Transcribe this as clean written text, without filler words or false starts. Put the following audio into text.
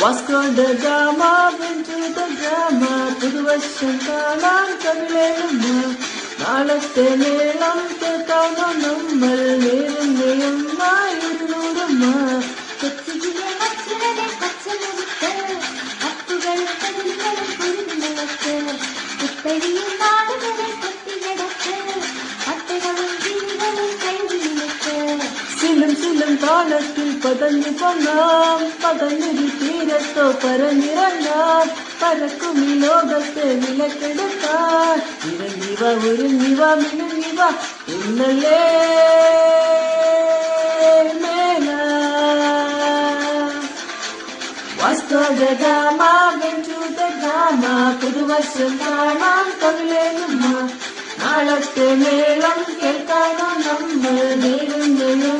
Vasco da Gama went to the drama. പുതുവർഷം കാണാൻ കവിളേറുന്ന നാളത്തെ മേളം കേൾക്കാനോ നമ്മൾ നേരുന്നയൊന്നായിരുന്നൂരമ്മ. സിലും താളത്തിൽ പതഞ്ഞു പൊങ്ങാം, പതഞ്ഞൊരു തീരത്തോ പറഞ്ഞിറങ്ങാം. പരക്കും ഈ ലോകത്തെ വിലക്കെടുക്കാൻ ഇറങ്ങിവ ഒരുങ്ങിവ മിനുങ്ങിവ എന്നല്ലേ മേല. Vasco da Gama went to the drama. പുതുവർഷം കാണാൻ കവിളേറുന്ന നാളത്തെ മേളം കേൾക്കാനോ നമ്മൾ നേരുന്നയോ